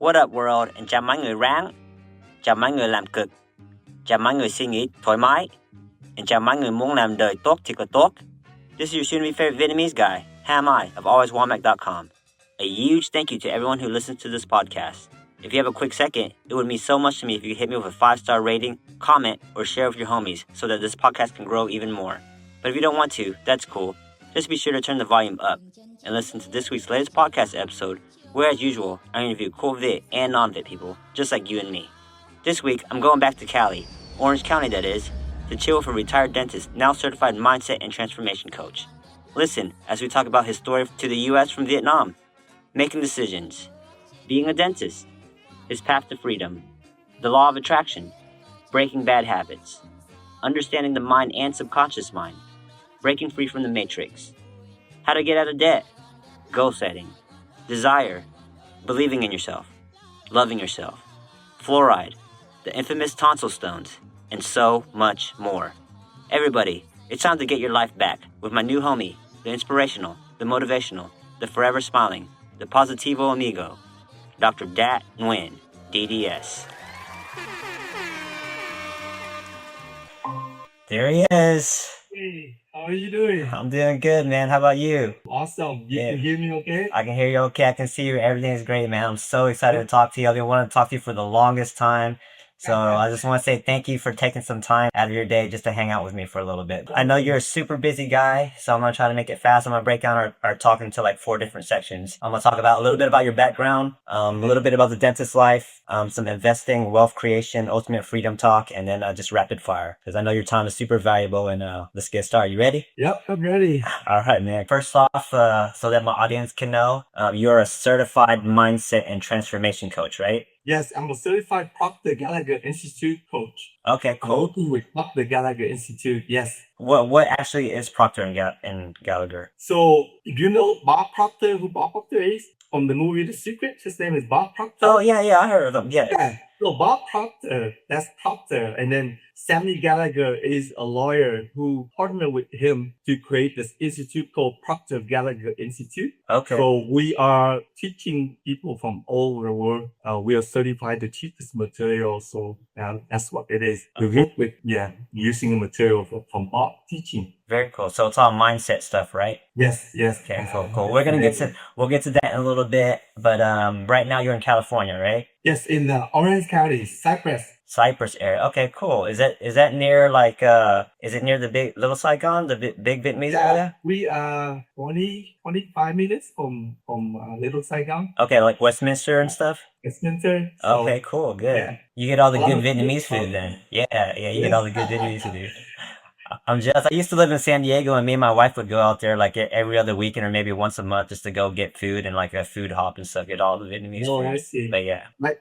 What up world, and chào mọi người ráng, chào mọi người làm cực, chào mọi người suy nghĩ thoải mái, and chào mọi người muốn làm đời tốt thì có tốt. This is your soon-to-be favorite Vietnamese guy, Ham I, of alwayswalmach.com. A huge thank you to everyone who listens to this podcast. If you have a quick second, it would mean so much to me if you could hit me with a 5-star rating, comment, or share with your homies so that this podcast can grow even more. But if you don't want to, that's cool. Just be sure to turn the volume up and listen to this week's latest podcast episode, where as usual, I interview cool Vit and non-Vit people, just like you and me. This week, I'm going back to Cali, Orange County that is, to chill with a retired dentist, now certified mindset and transformation coach. Listen as we talk about his story to the U.S. from Vietnam, making decisions, being a dentist, his path to freedom, the law of attraction, breaking bad habits, understanding the mind and subconscious mind, breaking free from the matrix, how to get out of debt, goal setting, desire, believing in yourself, loving yourself, fluoride, the infamous tonsil stones, and so much more. Everybody, it's time to get your life back with my new homie, the inspirational, the motivational, the forever smiling, the positivo amigo, Dr. Dat Nguyen, DDS. There he is. Hey, how are you doing? I'm doing good, man. How about you? Awesome. You can hear me okay? I can hear you okay. I can see you. Everything is great, man. I'm so excited to talk to you. I've been wanting to talk to you for the longest time. So I just want to say thank you for taking some time out of your day just to hang out with me for a little bit. I know you're a super busy guy, so I'm going to try to make it fast. I'm going to break down our talk into like 4 different sections. I'm going to talk about a little bit about your background, a little bit about the dentist life, some investing, wealth creation, ultimate freedom talk, and then just rapid fire because I know your time is super valuable. And let's get started. You ready? Yep, I'm ready. All right, man. First off, so that my audience can know, you're a certified mindset and transformation coach, right? Yes, I'm a certified Proctor Gallagher Institute coach. Okay, I'm cool. working with Proctor Gallagher Institute, yes. What actually is Proctor and Gallagher? So, if you know Bob Proctor, who Bob Proctor is, from the movie The Secret, his name is Bob Proctor. Oh, yeah, I heard of him, yeah. Yeah. So Bob Proctor, that's Proctor, and then Sammy Gallagher is a lawyer who partnered with him to create this institute called Proctor Gallagher Institute. Okay. So we are teaching people from all over the world. We are certified to teach this material. So that's what it is. We work with, using the material from Bob teaching. Very cool. So it's all mindset stuff, right? Yes. Okay, cool. We'll get to that in a little bit, but right now you're in California, right? Yes, in the Orange County, Cypress area. Okay, cool. Is that near like is it near the big Little Saigon, the big Vietnamese area? We are 25 minutes from Little Saigon. Okay, like Westminster and stuff? Westminster. Okay, cool, good. Yeah. You get all the good Vietnamese food then. Yeah, you get all the good Vietnamese food. I'm jealous. I used to live in San Diego, and me and my wife would go out there like every other weekend or maybe once a month just to go get food and like a food hop and stuff, get all the Vietnamese food. I see. But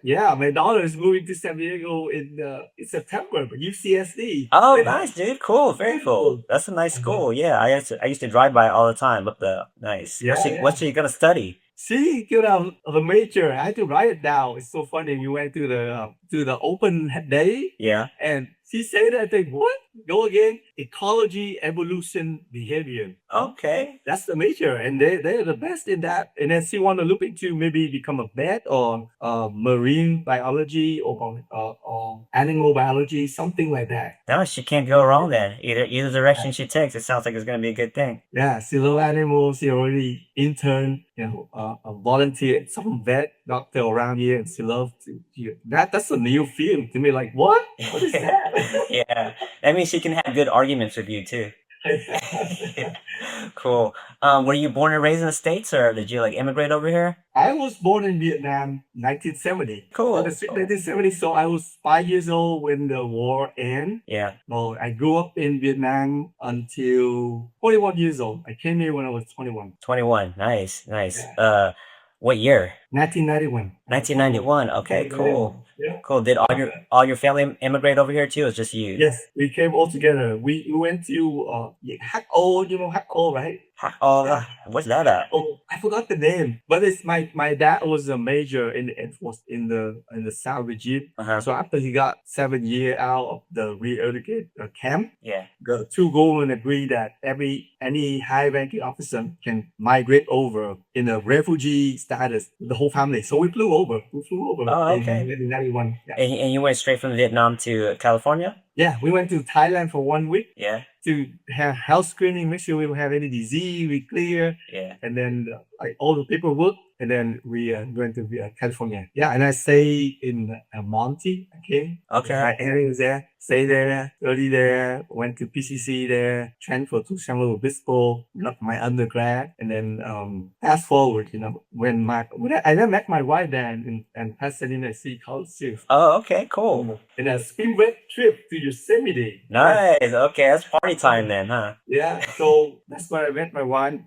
yeah. My daughter is moving to San Diego in September, but UCSD. Oh, nice, dude. Cool. Very cool. That's a nice school. Yeah, I used to drive by it all the time. Look, nice. Yeah, What's she gonna study? See, the major. I had to write it down. It's so funny. We went to the open day. Yeah. And she said that. I think, what? Go again. Ecology, evolution, behavior. Okay. That's the major, and they're the best in that. And then she want to look into maybe become a vet or marine biology or animal biology, something like that. No, she can't go wrong then. Either direction she takes, it sounds like it's gonna be a good thing. Yeah, she love animals. She already intern, a volunteer at some vet doctor around here, and she loves to hear that. That's a new field to me. Like, what? What is that? Yeah, that means she can have good arguments with you too. Cool. Were you born and raised in the States, or did you like immigrate over here? I was born in Vietnam, 1970. Cool. 1970. So I was 5 years old when the war ended. Yeah. So I grew up in Vietnam until 21 years old. I came here when I was 21. 21. Nice. Yeah. What year? 1991. 1991. Okay, cool. Yeah. Cool. Did all your family immigrate over here too, or just you? Yes, we came all together. We went to HO, you know HO, right? Oh, what's that at? Oh, I forgot the name, but it's my dad was a major in the Air Force in the South regime. Uh-huh. So after he got 7 years out of the re-educate camp, Yeah. the two government agreed that any high-ranking officer can migrate over in a refugee status, the whole family. So we flew over. Oh, in okay. 1991. Yeah. And you went straight from Vietnam to California? Yeah, we went to Thailand for 1 week Yeah. to have health screening, make sure we don't have any disease, we clear, Yeah. and then like all the paperwork, and then we went to California. Yeah, and I stay in Monty. Okay. Okay. My areas there, stay there, study there, went to PCC there, transferred to San Luis Obispo, got my undergrad, and then fast forward, when I then met my wife there in Pasadena City College. Oh, okay, cool. In a spring break trip to Yosemite. Nice. Okay, that's party time then, huh? Yeah, so that's where I met my wife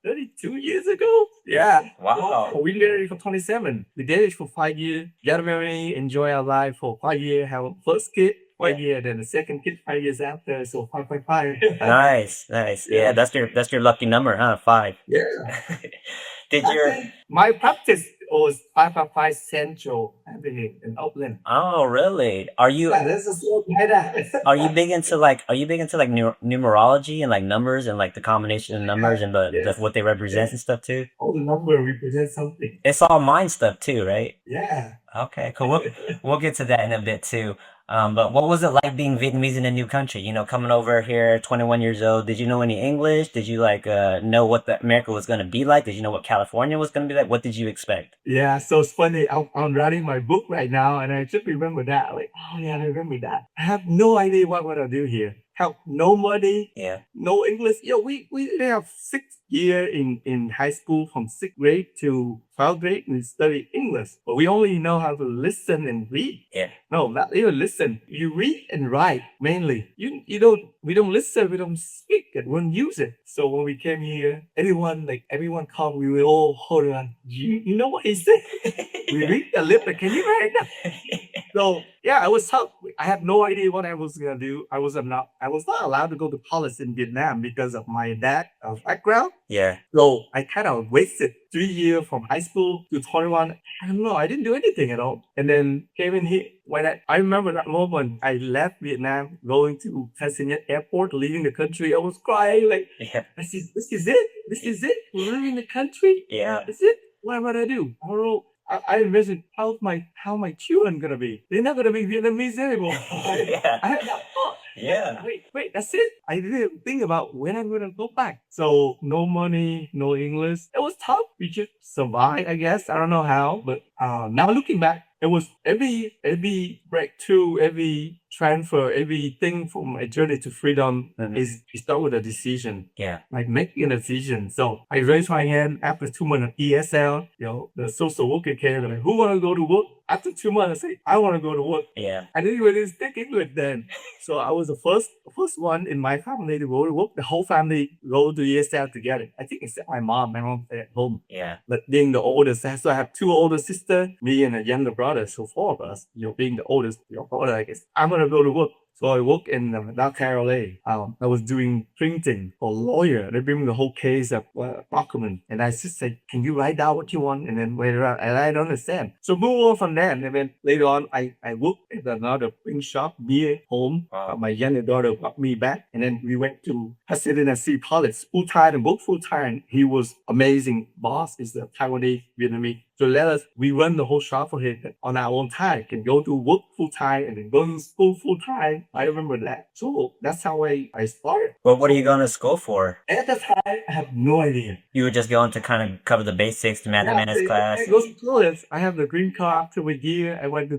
32 years ago. Yeah. Wow. So we married for 27. We dated for 5 years, got married, enjoy our life for 5 years, have a first kid, 5 years, then the second kid 5 years after, so 5. Nice. Yeah, that's your lucky number, huh? 5. Yeah. Did your My practice was 5 Central happening in Oakland. Oh, really? Are you That's a slow better. are you big into like numerology and like numbers and like the combination of numbers and the what they represent and stuff too? All the number represent something. It's all mind stuff too, right? Yeah. Okay, cool. We'll get to that in a bit too. But what was it like being Vietnamese in a new country? Coming over here, 21 years old. Did you know any English? Did you know what America was going to be like? Did you know what California was going to be like? What did you expect? Yeah, so it's funny. I'm writing my book right now, and I just remember that. Like, oh yeah, I remember that. I have no idea what I do here. Have no money. Yeah. No English. We have 6 years in high school from 6th grade to 12th grade. We study English, but we only know how to listen and read. Yeah. No, not even listen. You read and write mainly. We don't listen. We don't speak it. We don't use it. So when we came here, everyone come. We will all hold on. You know what he said? We read a little bit. Can you write that? So yeah, I was tough. I had no idea what I was gonna do. I was not allowed to go to college in Vietnam because of my dad's background. Yeah. So I kind of wasted 3 years from high school to 21. I don't know. I didn't do anything at all. And then came in here. When I remember that moment, I left Vietnam, going to Pasadena Airport, leaving the country. I was crying like, Yeah. this is it. This is it. We're leaving the country. Yeah. This is it. What am I gonna do? I don't know. I envisioned how my children gonna be. They're not gonna be Vietnamese anymore. Yeah. I had that thought. Yeah. Wait, that's it. I didn't think about when I'm gonna go back. So no money, no English. It was tough. We just survived, I guess. I don't know how, but now looking back, it was every breakthrough, every transfer, everything from my journey to freedom is start with a decision. Yeah. Like making a decision. So I raised my hand after 2 months of ESL. The social worker came and like, who wanna go to work? After 2 months, I say, I want to go to work. Yeah. I didn't really speak English then. So I was the first one in my family to go to work. The whole family go to ESL together. I think except my mom. My mom stayed at home. Yeah. But being the oldest, so I have 2 older sisters, me and a younger brother. So 4 of us. Being the oldest, your brother, I guess. I'm going to go to work. So I work in North Carolina. I was doing printing for a lawyer. They bring me the whole case of document. And I just said, can you write down what you want? And then wait around. And I don't understand. So move on from that. And then later on, I worked at another print shop near home. Wow. My younger daughter got me back. And then we went to Pasadena City College full-time and worked full-time. He was amazing. Boss is the Taiwanese Vietnamese. So we run the whole shop for him on our own time. Can go to work full-time and then go to school full-time. I remember that. So that's how I started. But what are you going to school for? At the time, I have no idea. You were just going to kind of cover the basics, the mathematics class. I go to college. I have the green card after a year. I went to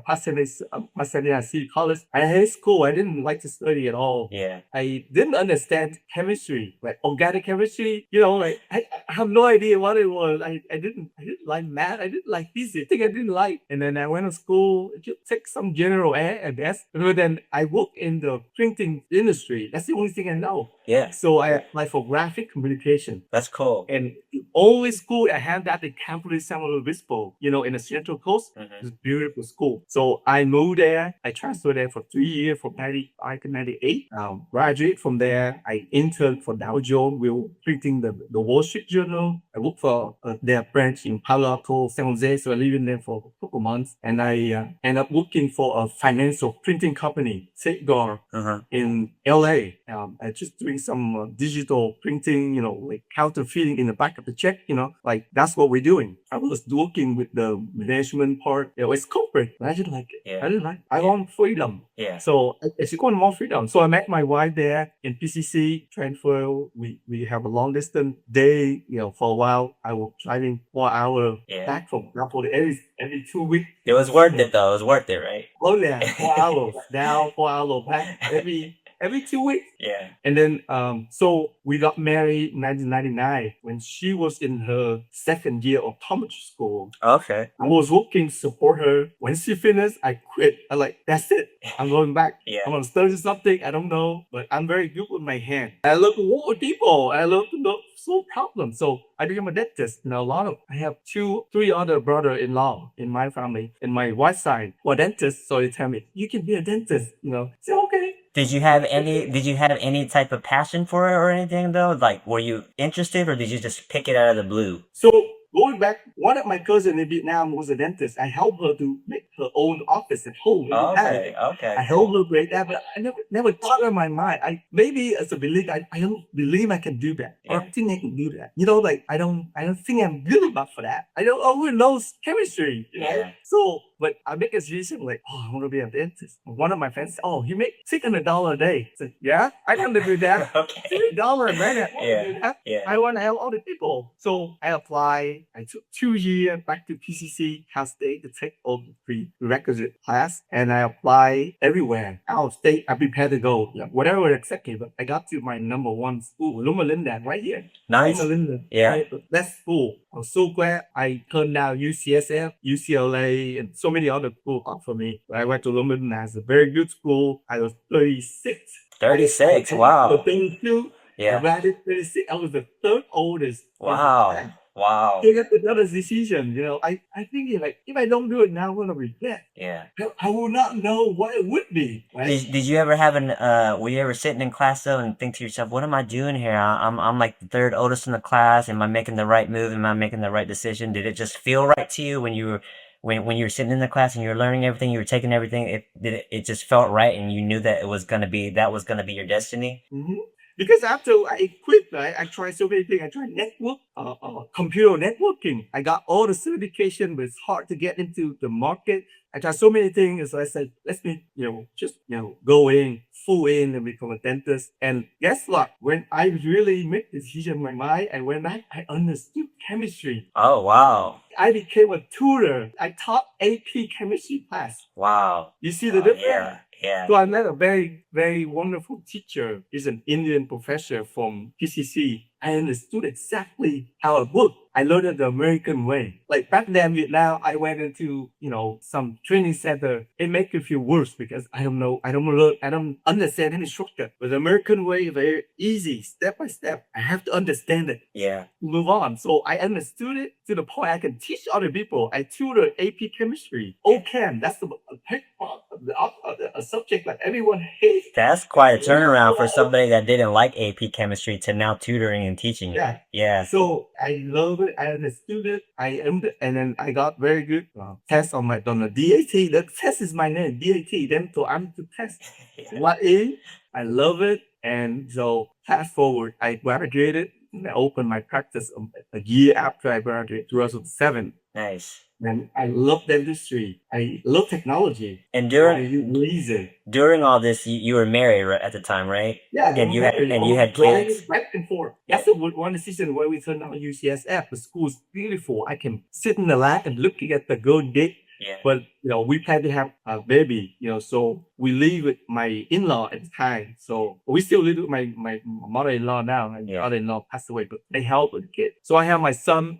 Pasadena City College. I hate school. I didn't like to study at all. Yeah. I didn't understand chemistry, like organic chemistry. I have no idea what it was. I didn't like math. I didn't like physics. I didn't like. And then I went to school, just take some general ed, I guess. But then and I work in the printing industry. That's the only thing I know. Yeah, So I applied for graphic communication. that's cool. And the only school I have that in Campo San Luis Obispo, in the Central Coast, is a beautiful school. So I moved there. I transferred there for 3 years from 95 to 98. Graduate from there. I interned for Dow Jones. We were printing the Wall Street Journal. I worked for their branch in Palo Alto, San Jose. So I lived in there for a couple months. And I ended up working for a financial printing company, Safeguard, in LA. I just doing some digital printing, like counterfeiting in the back of the check, like that's what we're doing. I was working with the management part. It's corporate. I didn't like it. Yeah. I didn't like it. I want freedom. Yeah. So I just want more freedom. So I met my wife there in PCC, transfer. We have a long distance day, for a while. I was driving 4 hours back from Napoli every 2 weeks. It was worth it though. It was worth it, right? Oh yeah, 4 hours down, 4 hours back every 2 weeks. Yeah. And then, so we got married in 1999 when she was in her second year of optometry school. Okay. I was working to support her. When she finished, I quit. I'm like, that's it. I'm going back. Yeah. I'm going to study something. I don't know, but I'm very good with my hand. I love to work with people. I love to solve problems. So I became a dentist. Now, I have 3 other brother-in-law in my family, in my wife's side, who are dentists. So they tell me, you can be a dentist, So, okay. Did you have any type of passion for it or anything though? Like, were you interested or did you just pick it out of the blue? So going back, one of my cousins in Vietnam was a dentist. I helped her to make her own office at home. Okay. I helped her break that, but I never thought in my mind. Maybe as a belief, I don't believe I can do that. Or I think I can do that. Like I don't think I'm good enough for that. I don't always know chemistry. Yeah. So, but I make a decision like, I want to be a dentist. One of my friends said, you make $600 a day. I said, yeah, I want to do that. Okay. $600 a minute. Yeah. I want to help all the people. So I applied. I took 2 years back to PCC, Cal State, to take all the prerequisite class. And I applied everywhere. Out of state, I prepared to go. Whatever executive. But I got to my number one school, Loma Linda, right here. Nice. Loma Linda. Yeah. That school. I was so glad I turned down UCSF, UCLA, and so many other schools offered me. But I went to Loma Linda. It's a very good school. I was 36. 36. Wow. 32. Yeah. I graduated 36. I was the third oldest. Wow. Wow. Take another decision. I think like if I don't do it now, I'm gonna regret. Yeah. I will not know what it would be. Right? Did you ever have were you ever sitting in class though and think to yourself, what am I doing here? I'm like the third oldest in the class. Am I making the right move? Am I making the right decision? Did it just feel right to you when you were when you were sitting in the class and you were learning everything, you were taking everything, it just felt right and you knew that was gonna be your destiny? Mm-hmm. Because after I quit, right, I tried so many things. I tried computer networking. I got all the certification, but it's hard to get into the market. I tried so many things. So I said, let me, just, go in, full in and become a dentist. And guess what? When I really made the decision in my mind, I went back, I understood chemistry. Oh, wow. I became a tutor. I taught AP chemistry class. Wow. You see the difference? Yeah. Yeah. So I met a very, very wonderful teacher. He's an Indian professor from PCC. I understood exactly how it worked. I learned it the American way. Like back then, Vietnam, I went into, some training center. It makes you feel worse because I don't understand any shortcut. But the American way, very easy, step by step. I have to understand it. Yeah. Move on. So I understood it to the point I can teach other people. I tutor AP chemistry. OChem, that's a subject that everyone hates. That's quite a turnaround for somebody that didn't like AP chemistry to now tutoring and teaching it. Yeah. So I love it. I understood it. And then I got very good test on the DAT. The test is my name, DAT. Then so I'm to test. What is? I love it. And so fast forward, I graduated. I opened my practice a year after I graduated, 2007. Nice. And I love the industry. I love technology. And during all this, you were married at the time, right? Yeah. And you had kids. Back and forth. That's one decision why we turned out UCSF. The school's beautiful. I can sit in the lab and looking at the Golden Gate. Yeah. But we plan to have a baby, so we live with my in-law at the time. So we still live with my mother-in-law now. My Yeah. mother-in-law passed away, but they help with the kid. So I have my son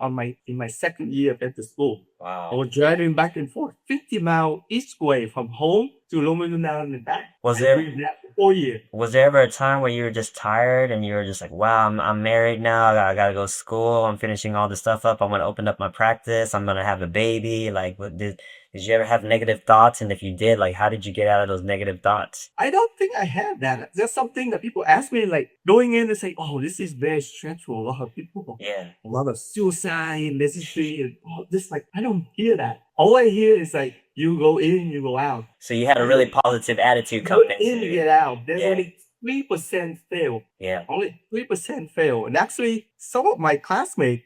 in my second year at the school. I Wow. was driving back and forth 50 miles each way from home to Loma and back. Was I there did that for 4 years. was there ever a time where you were just tired and you were just like, wow, I'm married now. I gotta go to school. I'm finishing all this stuff up. I'm gonna open up my practice. I'm gonna have a baby. Like, did you ever have negative thoughts? And if you did, like, how did you get out of those negative thoughts? I don't think I had that. That's something that people ask me, like going in and say, "Oh, this is very stressful." A lot of people, Yeah. a lot of suicide, necessary, and all this. Like, I don't hear that. All I hear is like, you go in, you go out. So you had a really positive attitude You coming go in, into you it. get out. There's Yeah. only 3% fail. Yeah. Only 3% fail. And actually, some of my classmates,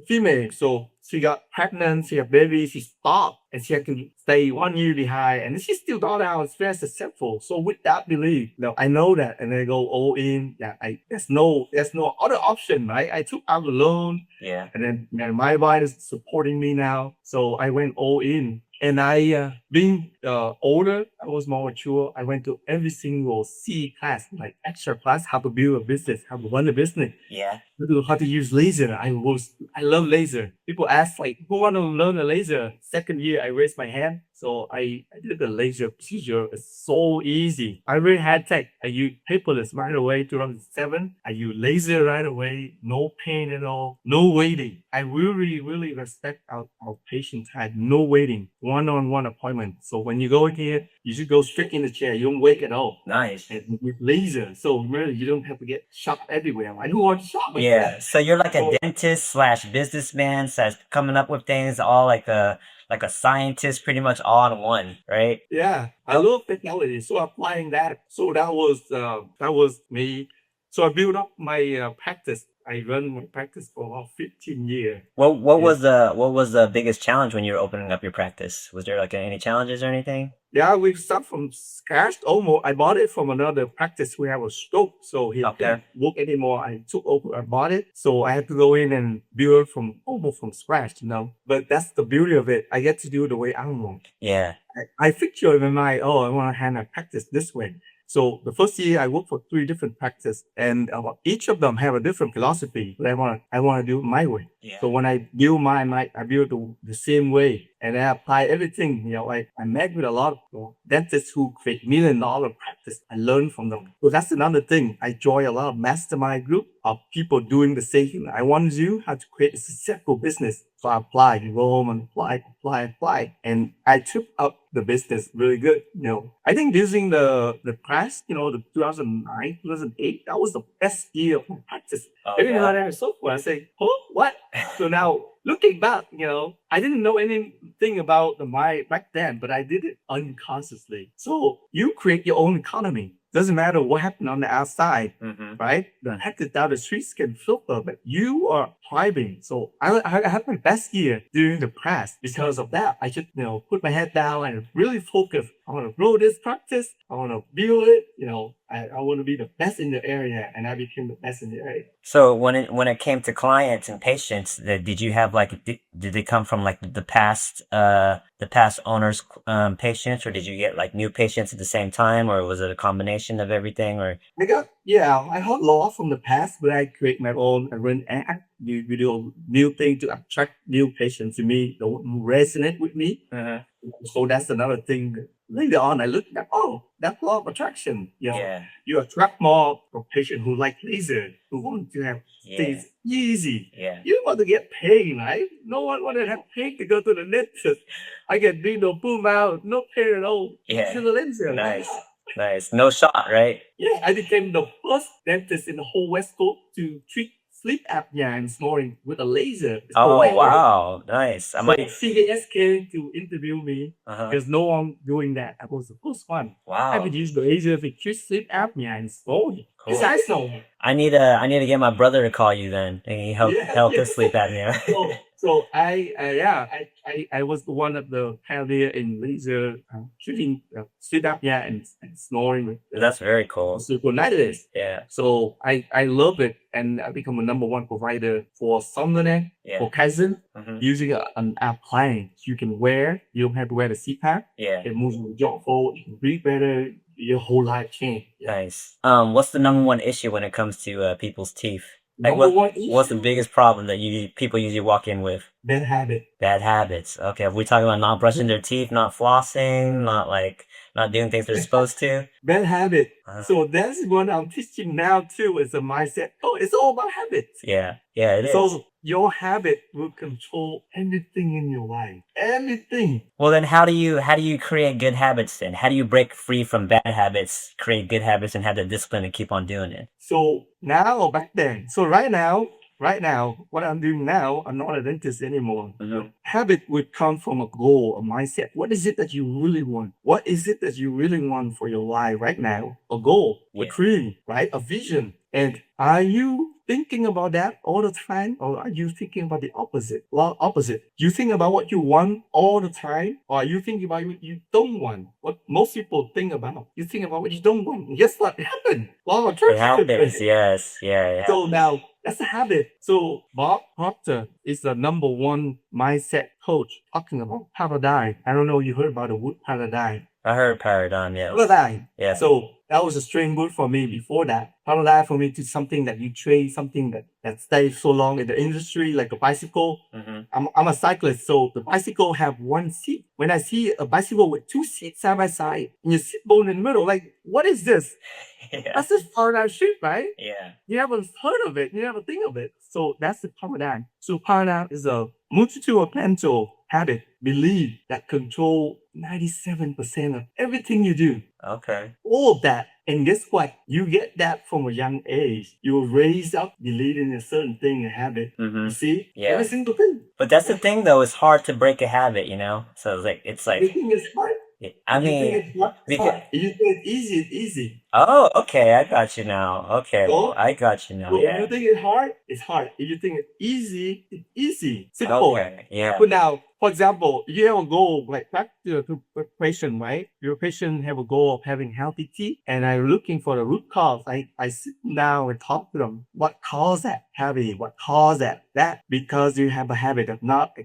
female, so she got pregnant, she had babies, she stopped, and she had to stay 1 year behind, and she still got out. It's very successful. So with that belief, I know that, and I go all in. Yeah, there's no other option, right? I took out the loan, Yeah. and then my wife is supporting me now, so I went all in. And I, being older, I was more mature. I went to every single C class, like extra class, how to build a business, how to run a business, Yeah. how to use laser. I love laser. People ask like, who want to learn a laser? Second year, I raised my hand. So I did the laser procedure. It's so easy. I really had tech. I used paperless right away. 2007, I used laser right away. No pain at all. No waiting. I really, really respect our patient time. No waiting. One-on-one appointment. So when you go in here, you should go straight in the chair. You don't wake at all. Nice. And with laser, so really you don't have to get shocked everywhere. I don't want to shop with Yeah. that. So you're like a So- dentist slash businessman slash coming up with things, all like a scientist, pretty much all in one, right? Yeah, I love technology, so applying that. So that was me. So I built up my practice. I run my practice for about 15 years. What Yeah. was the biggest challenge when you were opening up your practice? Was there like any challenges or anything? Yeah, we start from scratch almost. I bought it from another practice. We have a stroke, so he Okay. didn't work anymore. I took over, I bought it. So I had to go in and build from almost from scratch, But that's the beauty of it. I get to do it the way I want. Yeah. I picture in my mind, I want to hand a practice this way. So the first year I worked for 3 different practices, and each of them have a different philosophy. But I want to do it my way. Yeah. So when I build I build the same way, and I apply everything. I met with a lot of dentists who create $1 million practice. I learned from them. So that's another thing. I join a lot of mastermind group of people doing the same thing. I want you how to create a successful business. So I applied, go home and apply. And I took up the business really good. I think using the press, the 2009, 2008, that was the best year of my practice. Oh, Every yeah. time I have software, I say, oh, what? So now looking back, I didn't know anything about the mind back then, but I did it unconsciously. So you create your own economy. Doesn't matter what happened on the outside, right? The hectic down the streets can filter, but you are thriving. So I had my best year during the press because of that. I should, put my head down and really focus. I want to grow this practice. I want to build it. I want to be the best in the area, and I became the best in the area. So when it came to clients and patients, did you have like did they come from like the past owners patients, or did you get like new patients at the same time, or was it a combination of everything? Or I heard a lot from the past, but I create my own and run ad. You do new thing to attract new patients to me, that resonate with me. So that's another thing. Later on, I looked at, that's law of attraction. Yeah. You attract more patients who like laser, who want to have Yeah. things easy. Yeah. You want to get paid, right? No one want to have paid to go to the dentist. I get no boom out, no pain at all. Yeah. To the laser. Nice. No shot, right? Yeah, I became the first dentist in the whole West Coast to treat sleep apnea and snoring with a laser. It's Oh, called wow. Nice. I So might. CDS came to interview me. Uh-huh. There's no one doing that. I was the first one. I Wow. would use the laser to treat sleep apnea and snoring. Cool. It's nice though. I need to get my brother to call you then. He help Yeah, help yeah. his sleep apnea. So So I was one of the pioneer in laser shooting sit up and snoring with That's very cool. synchronizers. Yeah. So I love it and I become a number one provider for Somnonet, Yeah. for Kaizen, Mhm. using an appliance you can wear. You don't have to wear the CPAP. Yeah. It moves with your phone. You can breathe better. Your whole life change. Yeah. Nice. What's the number one issue when it comes to people's teeth? Like, Number one issue, what's the biggest problem that people usually walk in with? bad habit. Bad habits. Okay, if we're talking about not brushing their teeth, not flossing, not doing things they're supposed to. Bad habit. Uh, So that's what I'm teaching now too. Is a mindset. Oh, it's all about habits. yeah, it is. So your habit will control anything in your life. Anything. Well, then how do you create good habits then? How do you break free from bad habits, create good habits, and have the discipline to keep on doing it? So now or back then. So right now, what I'm doing now, I'm not a dentist anymore. Mhm. Habit would come from a goal, a mindset. What is it that you really want? What is it that you really want for your life right now? A goal, a Yeah. dream, right? A vision. And are you thinking about that all the time, or are you thinking about the opposite? Well, opposite. You think about what you want all the time, or are you thinking about what you don't want? What most people think about. You think about what you don't want. And guess what? It happened. Law of It attraction happens. happens. Yes. Yeah. So now that's a habit. So Bob Proctor is the number one mindset coach talking about paradigm. I don't know if you heard about the wood paradigm. I heard paradigm. Yes. Paradigm. Yeah. So that was a strange word for me before that. Paradigm for me to something that you trade, something that stays so long in the industry, like a bicycle. Mm-hmm. I'm a cyclist, so the bicycle have one seat. When I see a bicycle with two seats side by side, and your seat bone in the middle, like, what is this? Yeah. That's just paradigm shift, right? Yeah. You haven't heard of it. You never think of it. So that's the paradigm. So paradigm is a multitude of mental habit, belief that control 97% of everything you do. Okay. All of that. And guess what? You get that from a young age. You were raised up believing in a certain thing, a habit. Mm-hmm. You see? Yeah. Every single thing. But that's the thing, though. It's hard to break a habit, you know. So it's like. You think it's hard? I You think mean, it's hard? It's hard. You think it's easy? It's easy. oh, okay. I got you now. Okay, So, I got you now. So if Yeah. you think it's hard, it's hard. If you think it's easy. Simple. Okay. Yeah. But now, for example, you have a goal, like back to the patient, right? Your patient have a goal of having healthy teeth, and I'm looking for the root cause. I sit down and talk to them. What caused that heavy? What caused that? That because you have a habit of not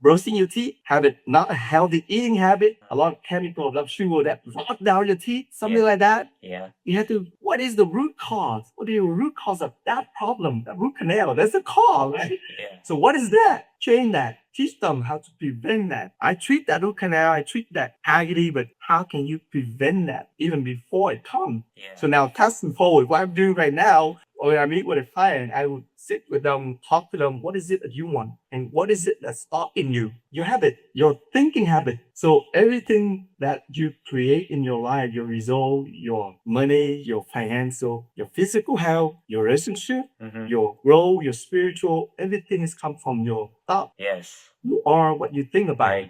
brushing your teeth, habit not a healthy eating habit, a lot of chemicals, a lot of sugar that rot down your teeth, something like that. Yeah. You have to. What is the root cause? What is the root cause of that problem? That root canal. That's the cause, right? Yeah. So what is that? Change that. Teach them how to prevent that. I treat that root canal. I treat that agony, but how can you prevent that even before it comes? Yeah. So now, testing forward, what I'm doing right now, when I meet with a client, I would sit with them, talk to them. What is it that you want? And what is it that's stopping you? Your habit, your thinking habit. So everything that you create in your life, your result, your money, your financial, your physical health, your relationship, Mm-hmm. your growth, your spiritual, everything is come from your thought. Yes. You are what you think about. I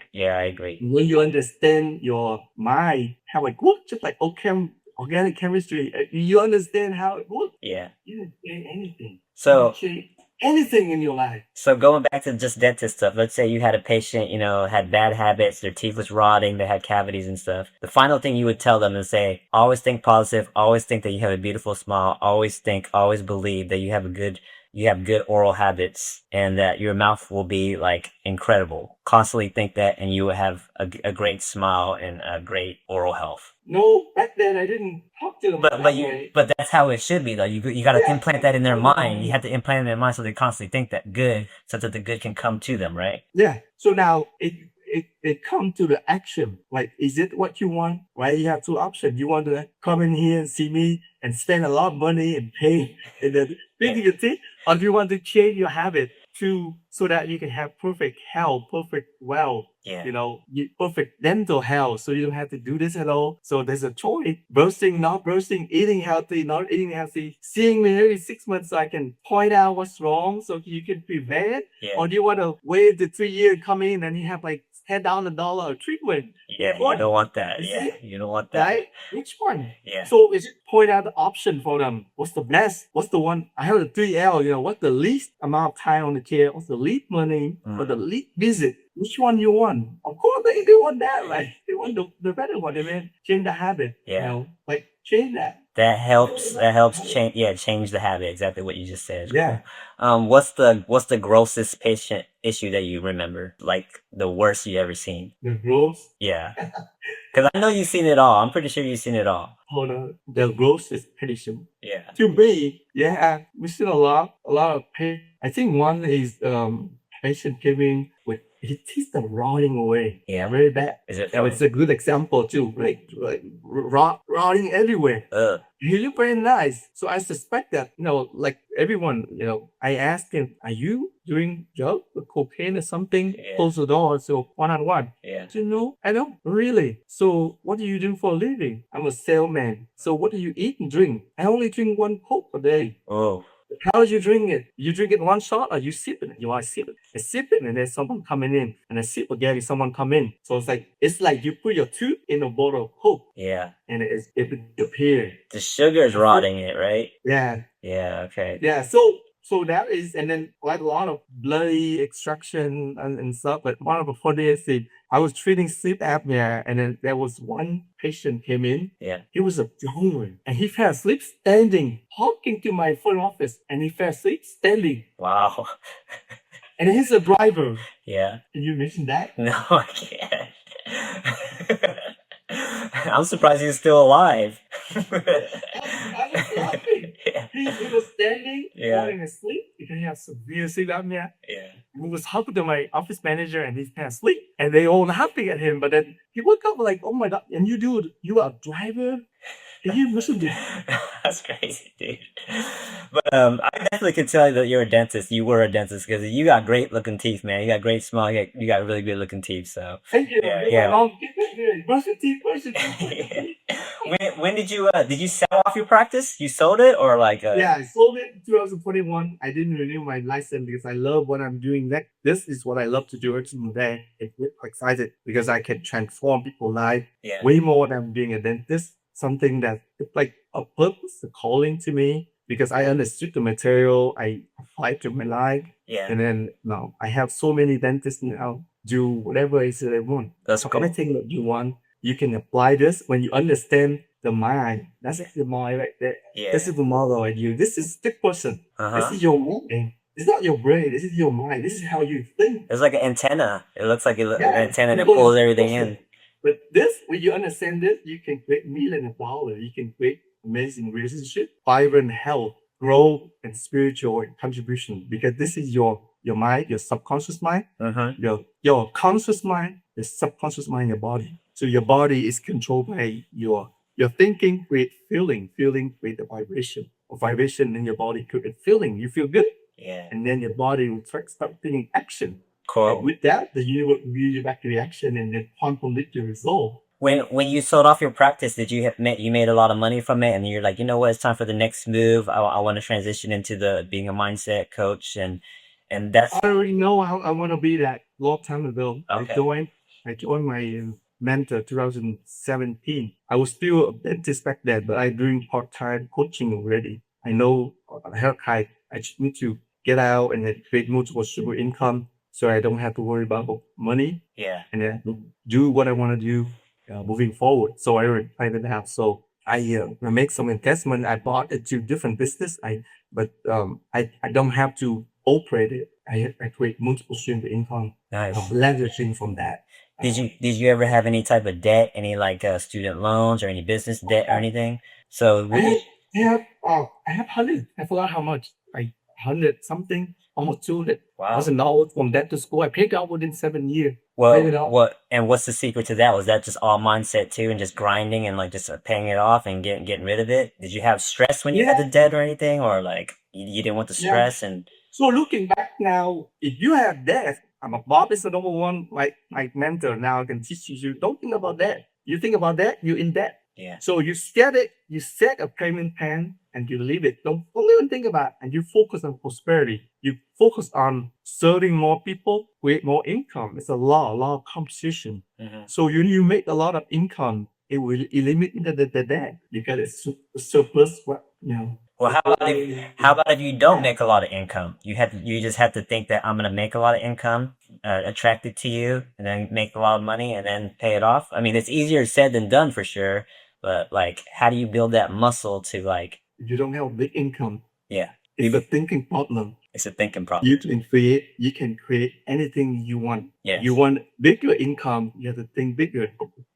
agree. When you understand your mind, how it works, just like organic chemistry, you understand how it works. Yeah. You didn't change anything. So. You change anything in your life. So going back to just dentist stuff, let's say you had a patient, had bad habits, their teeth was rotting, they had cavities and stuff. The final thing you would tell them is say, always think positive, always think that you have a beautiful smile, always believe that you have good oral habits and that your mouth will be like incredible. Constantly think that and you will have a great smile and a great oral health. No, back then I didn't talk to them. But that's how it should be though. You got to implant that in their mind. You have to implant it in their mind so they constantly think that good, so that the good can come to them, right? Yeah. So now it come to the action. Like, is it what you want? Right? You have two options. You want to come in here and see me and spend a lot of money and pay and then fixing your teeth, or do you want to change your habit so that you can have perfect health, perfect wealth? Yeah. Perfect dental health, so you don't have to do this at all. So there's a choice: bursting, not bursting, eating healthy, not eating healthy. Seeing me every 6 months, so I can point out what's wrong, so you can prevent. Yeah. Or do you want to wait the 3 years, come in, and you have like $10,000 treatment. Yeah, you What? don't want that. Is Yeah, it? you don't want that. Right? Which one? Yeah. So is it point out the option for them? What's the best? What's the one? I have the 3L, what's the least amount of time on the chair? What's the least money or the least visit? Which one you want? Of course they want that, right? They want the better one. They mean change the habit. Yeah. Like change that. That helps change the habit. Exactly what you just said. Yeah. What's the grossest patient issue that you remember? Like the worst you ever seen? The gross. Yeah. Because I know you've seen it all. I'm pretty sure you've seen it all. Hold on. The gross is patient. Yeah. To me, yeah, we see a lot of pain. I think one is patient giving with his teeth are rotting away. Yeah. Very bad. Is it? It's a good example too. Like rotting everywhere. He look very nice. So I suspect that, like everyone, I asked him, are you doing drugs or cocaine or something? Yeah. Close the door. So one-on-one. Yeah. So no, I don't really. So what do you do for a living? I'm a salesman. So what do you eat and drink? I only drink one Coke a day. Oh. How do you drink it? You drink it one shot or you sip it? You are sip it. I sip it and then someone coming in. And I sip again if someone come in. So it's like you put your tooth in a bottle of Coke. Yeah. And it appears. The sugar is rotting it, right? Yeah. Yeah, okay. Yeah, so that is, and then quite a lot of bloody extraction and stuff. But one of the funniest thing, I was treating sleep apnea, and then there was one patient came in. Yeah. He was a young one, and he fell asleep standing, talking to my front office, and he fell asleep standing. Wow. And he's a driver. Yeah. Can you mention that? No, I can't. I'm surprised he's still alive. I was laughing. Yeah. He was standing, Yeah. falling asleep because he has severe sleep apnea. Yeah. He was talking to my office manager and he's kind of asleep. And they all laughing at him. But then he woke up like, oh my God. And you are a driver? And you mustn't be. That's crazy, dude. But I definitely can tell you that you're a dentist. You were a dentist because you got great looking teeth, man. You got great smile. You got really good looking teeth. So Thank you. Yeah. Brush your teeth. when did you sell off your practice? You sold it or like? Yeah, I sold it in 2021. I didn't renew my license because I love what I'm doing. This is what I love to do every single day. I'm excited because I can transform people's life way more than being a dentist. Something that it's like a purpose, a calling to me because I understood the material. I applied to my life. Yeah. And then now I have so many dentists now do whatever it is that they want. That's So cool. anything that you want, you can apply this when you understand the mind. That's actually the mind right there. Yeah. This is the model at you. This is the person. Uh-huh. This is your mind. It's not your brain. This is your mind. This is how you think. It's like an antenna. It looks like an Yeah. antenna that People- pulls everything in. But this, when you understand this, you can create millions of dollars. You can create amazing relationship, vibrant health, growth, and spiritual contribution. Because this is your mind, your subconscious mind, your conscious mind, your subconscious mind, your body. So your body is controlled by your thinking create feeling create the vibration. A vibration in your body create feeling. You feel good, Yeah. and then your body will start thinking action. Cool. And with that, the universe will lead you back to the action, and then quantum lead to result. When you sold off your practice, did you you made a lot of money from it, and you're like, you know what, it's time for the next move. I want to transition into being a mindset coach, and that's I already know how I want to be that long time ago. Okay. I joined my mentor 2017. I was still a dentist back then, but I doing part-time coaching already. I know haircut. I just need to get out and then create multiple stream of income, so I don't have to worry about money, yeah. and then do what I want to do moving forward. So I already planned it out. So I make some investment. I bought it to different business. I don't have to operate it. I create multiple streams of income, Nice. leveraging from that. Did you ever have any type of debt, any like student loans or any business debt or anything? So I have 100. I forgot how much. Like 100 something, almost $200,000 wow. from that to school. I paid out within 7 years. Well, what's the secret to that? Was that just all mindset too, and just grinding and like just paying it off and getting rid of it? Did you have stress when you had the debt or anything, or like you didn't want the stress? And so looking back now, if you have debt, Bob is the number one my mentor. Now I can teach you. Don't think about that. You think about that, you're in debt. Yeah. So you set it, you set a payment plan and you leave it. Don't even think about it. And you focus on prosperity. You focus on serving more people, create more income. It's a lot of competition. Mm-hmm. So you make a lot of income, it will eliminate the debt because it's surplus. What you know. Well, how about if you don't make a lot of income? You just have to think that I'm gonna make a lot of income, attract it to you, and then make a lot of money, and then pay it off. I mean, it's easier said than done for sure. But like, how do you build that muscle to like? If you don't have a big income, Yeah, it's a thinking problem. it's a thinking problem. You can create anything you want. Yes. You want bigger income, you have to think bigger.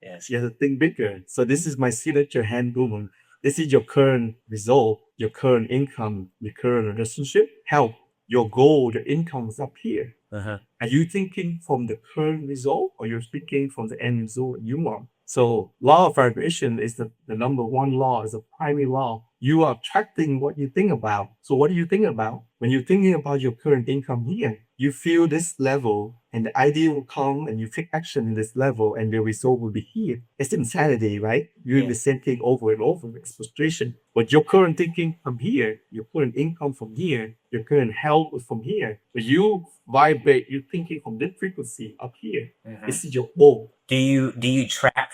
Yes. You have to think bigger. So this is my signature hand movement. This is your current result, your current income, your current relationship, health. Your goal, your income is up here. Uh-huh. Are you thinking from the current result or you're thinking from the end result you want? So law of vibration is the number one law, is a primary law. You are attracting what you think about. So what do you think about? When you're thinking about your current income here, you feel this level and the idea will come and you take action in this level and the result will be here. It's insanity, right? You do the same thing over and over. It's frustration. But your current thinking from here, your current income from here, your current health is from here. But you vibrate, you're thinking from this frequency up here. Mhm. This is your goal. Do you track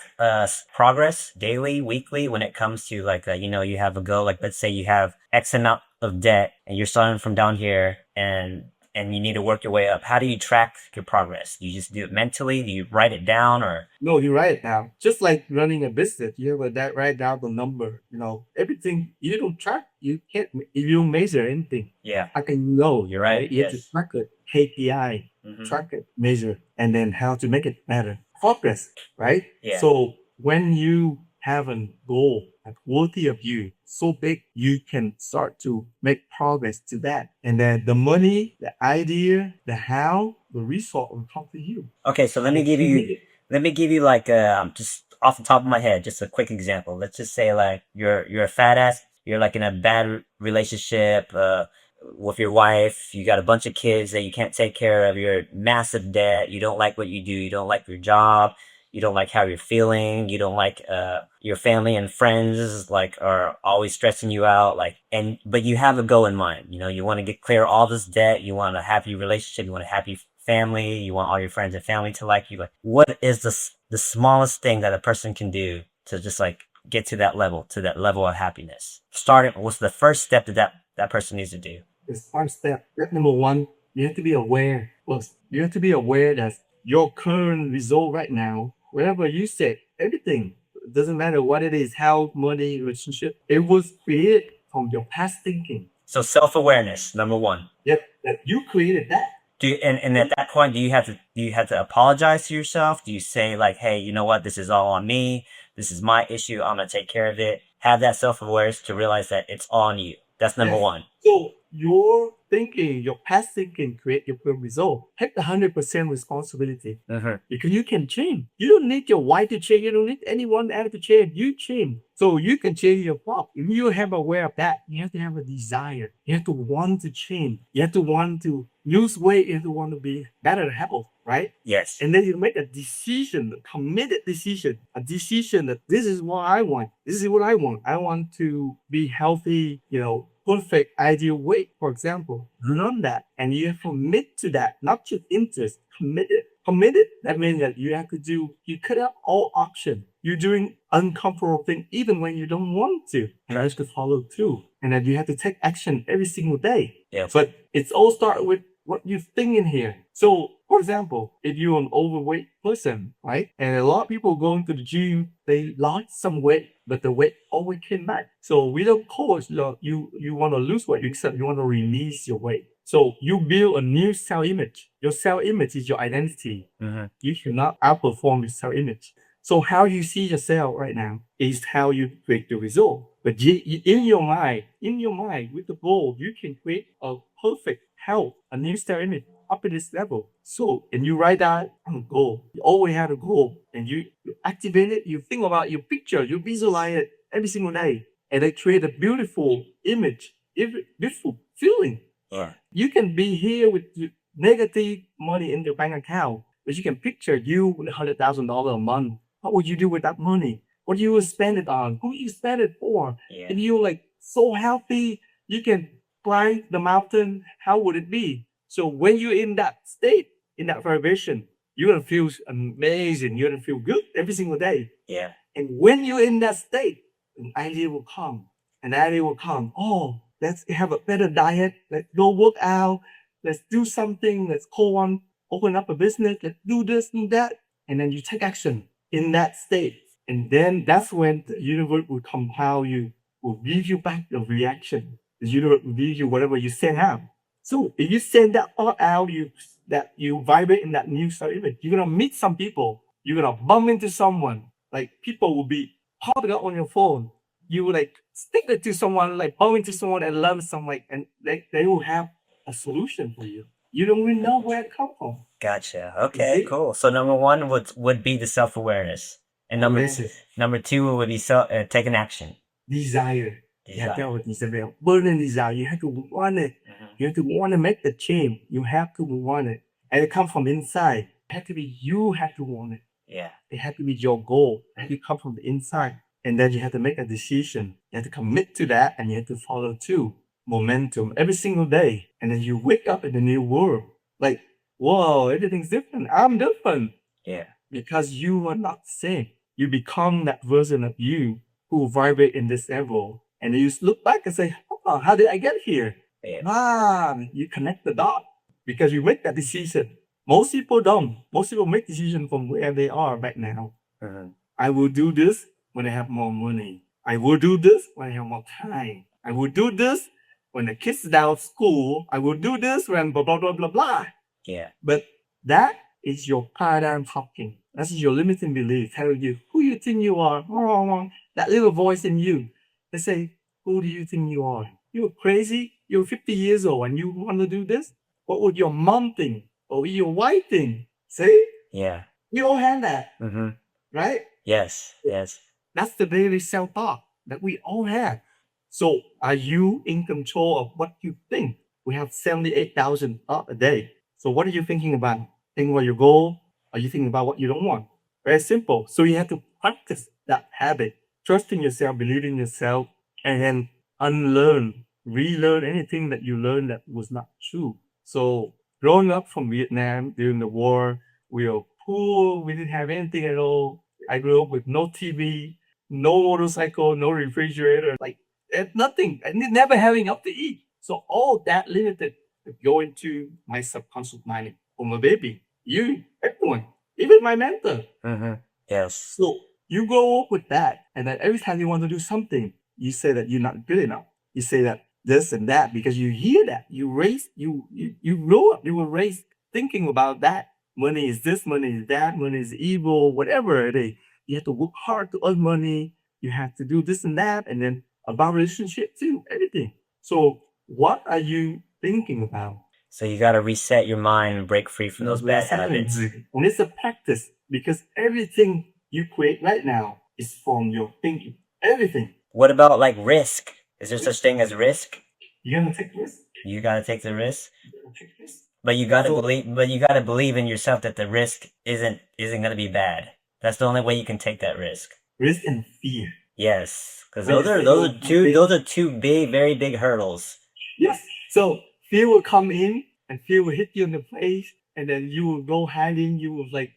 progress daily, weekly when it comes to like you have a goal, like let's say you have X amount of debt and you're starting from down here and you need to work your way up. How do you track your progress? Do you just do it mentally? Do you write it down or? No, you write it down. Just like running a business, you have that write down the number. Everything you don't track, you can't. If you don't measure anything, Yeah. how can you know? You're right. You have to track it, KPI, track it, measure, and then how to make it better. Progress, right? Yeah. So when you have a goal that's worthy of you, so big, you can start to make progress to that. And then the money, the idea, the how, the result will come to you. Okay, so let me give you like just off the top of my head, just a quick example. Let's just say like you're a fat ass, you're like in a bad relationship with your wife, you got a bunch of kids that you can't take care of, you're massive debt, you don't like what you do, you don't like your job, you don't like how you're feeling, you don't like your family and friends like are always stressing you out, but you have a goal in mind. You want to get clear of all this debt, you want a happy relationship, you want a happy family, you want all your friends and family to like you. Like, what is the smallest thing that a person can do to just like get to that level of happiness? What's the first step that person needs to do? It's one step. Step number one, you have to be aware. First, you have to be aware that your current result right now, whatever you said, everything, doesn't matter what it is, health, money, relationship, it was created from your past thinking. So self-awareness, number one. Yep, that you created that. And at that point, do you have to apologize to yourself? Do you say like, hey, you know what? This is all on me. This is my issue. I'm going to take care of it. Have that self-awareness to realize that it's on you. That's number one. So your thinking, your past thinking create your current result. Take 100% responsibility. Because you can change. You don't need your wife to change. You don't need anyone else to change. You change. So you can change your thought. If you have aware of that, you have to have a desire. You have to want to change. You have to want to lose weight. You have to want to be better health, right? Yes. And then you make a decision, a committed decision, a decision that this is what I want. This is what I want. I want to be healthy, perfect ideal weight, for example. Learn that. And you have to commit to that, not just interest, committed. Committed, that means that you cut out all options. You're doing uncomfortable things even when you don't want to. And I have to follow through. And that you have to take action every single day. Yeah. But it's all start with what you think in here. So, for example, if you're an overweight person, right? And a lot of people going to the gym, they lost some weight, but the weight always came back. So we don't coach you want to lose weight, except you want to release your weight. So you build a new self-image. Your self-image is your identity. You cannot outperform your self-image. So how you see yourself right now is how you create the result. But in your mind, with the goal, you can create a perfect health, a new self-image up at this level. So, and you write down a goal. You always have a goal. And you activate it, you think about your picture, you visualize it every single day. And they create a beautiful image, beautiful feeling. Yeah. You can be here with negative money in your bank account, but you can picture you with $100,000 a month. What would you do with that money? what you will spend it on, who you spend it for. Yeah. If you're like so healthy, you can climb the mountain, how would it be? So when you're in that state, in that vibration, you're gonna feel amazing. You're gonna feel good every single day. Yeah. And when you're in that state, an idea will come. An idea will come. Oh, let's have a better diet. Let's go work out. Let's do something. Let's go on, open up a business. Let's do this, do that. And then you take action in that state. And then that's when the universe will compile you, will give you back the reaction. The universe will give you whatever you send out. So if you send that thought out, you vibrate in that new star image, you're gonna meet some people. You're gonna bump into someone. Like people will be popping up on your phone. You will like stick it to someone, like bump into someone and love someone, like, and they will have a solution for you. You don't even know where it come from. Gotcha. Okay, cool. So number one would be the self-awareness. And number two would be taking action. Desire. You have to have a desire. Burning desire. You have to want it. You have to want to make the change. You have to want it. And it comes from inside. It has to be you have to want it. Yeah. It has to be your goal. It has to come from the inside. And then you have to make a decision. You have to commit to that and you have to follow through. Momentum every single day. And then you wake up in the new world. Like, whoa, everything's different. I'm different. Yeah. Because you are not the same. You become that version of you who vibrate in this level. And you look back and say, oh, how did I get here? Yeah. You connect the dot because you make that decision. Most people don't. Most people make decisions from where they are right now. I will do this when I have more money. I will do this when I have more time. I will do this when the kids are out of school. I will do this when blah, blah, blah, blah, blah. Yeah. But that is your paradigm talking. That's your limiting belief telling you who you think you are. That little voice in you. They say, who do you think you are? You're crazy. You're 50 years old and you want to do this? What would your mom think? Or your wife think? See? Yeah. We all have that. Right? Yes. Yes. That's the daily self-talk that we all have. So are you in control of what you think? We have 78,000 thoughts a day. So what are you thinking about? Thinking about your goal? Are you thinking about what you don't want? Very simple. So you have to practice that habit. Trusting yourself, believing in yourself, and then unlearn, relearn anything that you learned that was not true. So growing up from Vietnam during the war, we were poor. We didn't have anything at all. I grew up with no TV, no motorcycle, no refrigerator, like nothing. I never having enough to eat. So all that limited to go into my subconscious mind from a baby. You, everyone, even my mentor. Yes. So you grow up with that, and then every time you want to do something, you say that you're not good enough. You say that this and that because you hear that. You grow up. You were raised thinking about that. Money is this, money is that, money is evil, whatever it is. You have to work hard to earn money. You have to do this and that, and then about relationship too, everything. So what are you thinking about? So you got to reset your mind and break free from those bad habits. And it's a practice because everything you create right now is from your thinking. Everything. What about like risk? Is there such thing as risk? You're gonna take risk. You gotta take the risk. You're gonna take risk. But you gotta believe. But you gotta believe in yourself that the risk isn't gonna be bad. That's the only way you can take that risk. Risk and fear. Yes, because those are two very big hurdles. Yes. So fear will come in and fear will hit you in the face, and then you will go hiding. You will like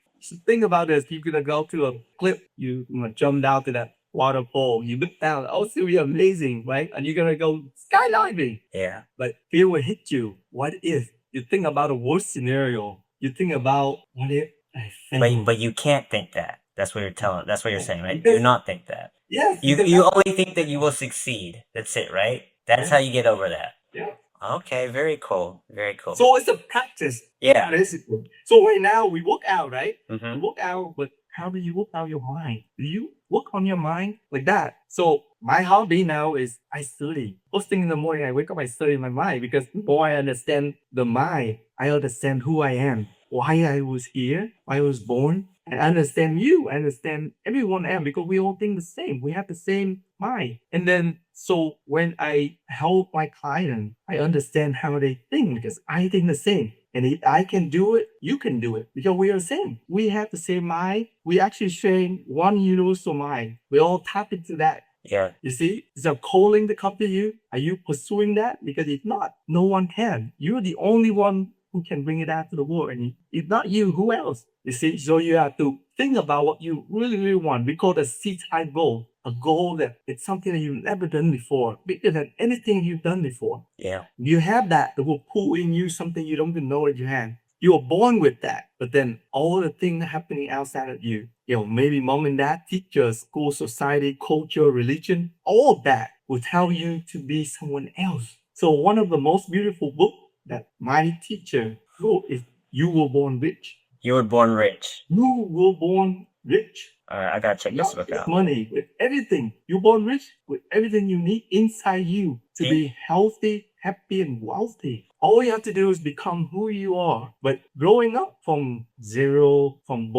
think about this. You're gonna go to a cliff. You're gonna jump down to that waterfall. You look down. Oh, it's gonna be amazing, right? And you're gonna go skydiving. Yeah. But fear will hit you. What if you think about the worst scenario? You think about what if I fail? But you can't think that. That's what you're telling. That's what you're saying, right? Do not think that. Yes. You only think that you will succeed. That's it, right? That's how you get over that. Yeah. Okay, very cool. Very cool. So it's a practice. Yeah. Basically. So right now we work out, right? Mm-hmm. We work out, but how do you work out your mind? Do you work on your mind like that? So my hobby now is I study. First thing in the morning, I wake up, I study my mind because before I understand the mind, I understand who I am, why I was here, why I was born. I understand you, I understand everyone else because we all think the same. We have the same mind. And then, so when I help my client, I understand how they think because I think the same. And if I can do it, you can do it because we are the same. We have the same mind. We actually share one universal mind. We all tap into that. Yeah. You see, is a calling to come to you? Are you pursuing that? Because if not, no one can. You're the only one who can bring it out to the world. And if not you, who else? You see, so you have to think about what you really, really want. We call it a C-type goal. A goal that it's something that you've never done before, bigger than anything you've done before. Yeah. You have that will pull in you something you don't even know that you have. You were born with that, but then all the things happening outside of you, maybe mom and dad, teachers, school, society, culture, religion, all that will tell you to be someone else. So one of the most beautiful books that my teacher wrote is You Were Born Rich. You were born rich. You were born rich. All right, I gotta check this book out. Money, with everything. You're born rich with everything you need inside you to be healthy, happy, and wealthy. All you have to do is become who you are. But growing up from zero, from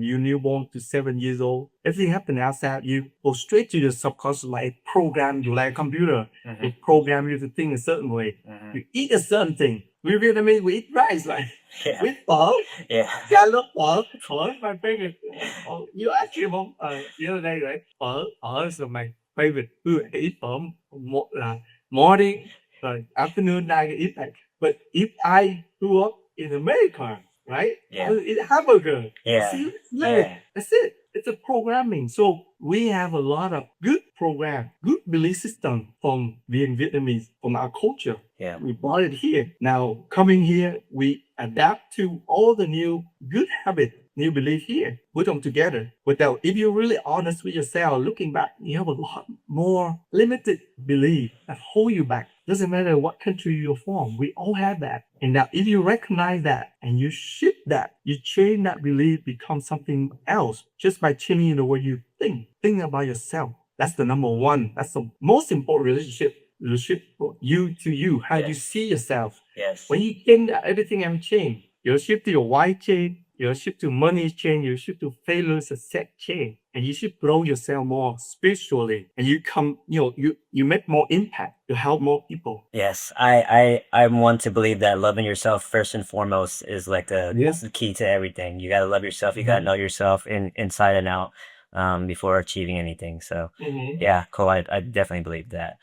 you newborn to 7 years old, everything happened outside you, go straight to your subconscious, like program you like a computer. Mm-hmm. It program you to think a certain way. Mm-hmm. You eat a certain thing. We Vietnamese, we eat rice, like with phở. Yeah. I love phở. Phở is my favorite. You actually won't, the other day, right? Phở is my favorite food. I eat phở morning, afternoon, night, I eat that. But if I grew up in America, right? Yeah. I would eat hamburger. Yeah. See, Yeah. that's it. It's a programming. So we have a lot of good program, good belief system from being Vietnamese, from our culture. Yeah. We brought it here. Now coming here, we adapt to all the new good habits, new belief here, put them together. Without, if you're really honest with yourself, looking back, you have a lot more limited belief that hold you back. Doesn't matter what country you're from, we all have that. And now if you recognize that and you shift that, you change that belief, become something else just by changing the way you think. Think about yourself. That's the number one. That's the most important relationship you to you. How you see yourself. Yes. When you change that, everything will change. Your shift to your why change. Your shift to money change. Your shift to failure, success change. And you should grow yourself more spiritually. And you make more impact to help more people. Yes, I'm one to believe that loving yourself first and foremost is like the key to everything. You gotta love yourself. You gotta know yourself inside and out before achieving anything. So yeah, cool. I definitely believe that.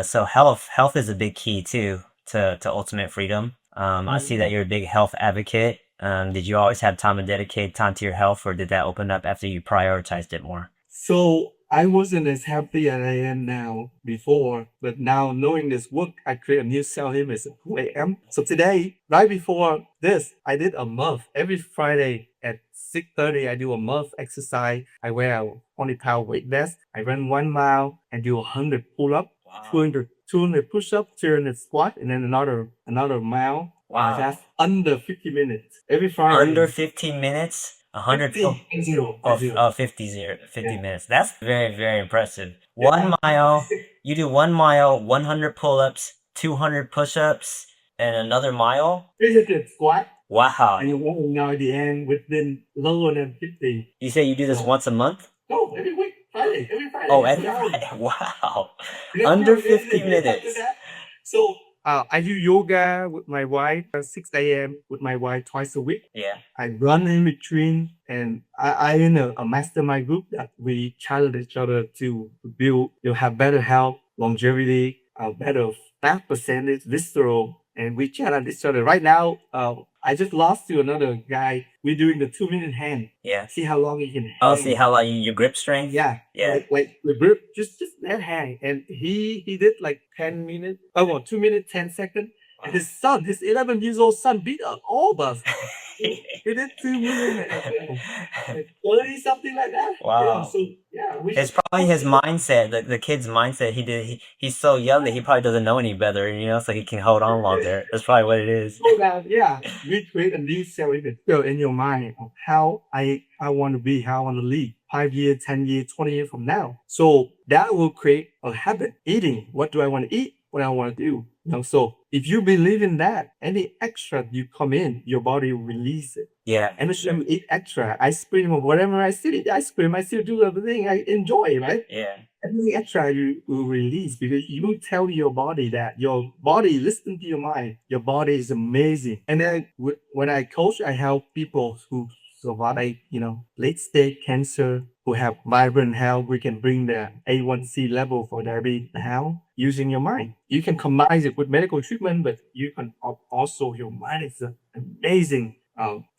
So health is a big key too to ultimate freedom. I see that you're a big health advocate. Did you always have time to dedicate time to your health, or did that open up after you prioritized it more? So I wasn't as happy as I am now before, but now knowing this work, I create a new self-image of who I am. So today, right before this, I did a month. Every Friday at 6:30, I do a month exercise. I wear a 20-pound weight vest. I run 1 mile and do 100 pull-up, 200 push-up, 200 squat, and then another mile. Wow. That's under 50 minutes. Every Friday. Under 15 minutes? 100 50 minutes. That's very, very impressive. 1 mile, you do 1 mile, 100 pull-ups, 200 push-ups, and another mile? 300 squat. Wow. And you're walking now at the end within lower than 50. You say you do this once a month? No, every week. Friday. Every Friday. Oh, every Friday. Wow. Under 50 minutes. So I do yoga with my wife at 6 a.m. with my wife twice a week. Yeah. I run in between, and I in a mastermind group that we challenge each other to build, have better health, longevity, better fat percentage, visceral, and we challenge each other. Right now, I just lost to another guy. We're doing the 2-minute hand. Yeah. See how long you can hang. Oh, see how long your grip strength? Yeah. Yeah. Like the grip, just that hang. And he did like 10 minutes. 2 minutes, 10 seconds. And his son, his 11 years old son, beat up all of us. He did 2 minutes, like 30 something like that. Wow. So it's probably his mindset, the kid's mindset. He's so young that he probably doesn't know any better, so he can hold on longer. That's probably what it is. So that, we create a new self-image in your mind of how I want to be, how I want to live 5 years, 10 years, 20 years from now. So that will create a habit. Eating. What do I want to eat? What I want to do. So if you believe in that, any extra you come in, your body will release it. Yeah. And if you eat extra ice cream or whatever, I still eat ice cream. I still do everything I enjoy, right? Yeah. everything extra you will release because you will tell your body that your body listen to your mind. Your body is amazing. And then when I coach, I help people who survive, late stage cancer, who have vibrant health. We can bring the A1C level for diabetes down using your mind. You can combine it with medical treatment, but you can also your mind is an amazing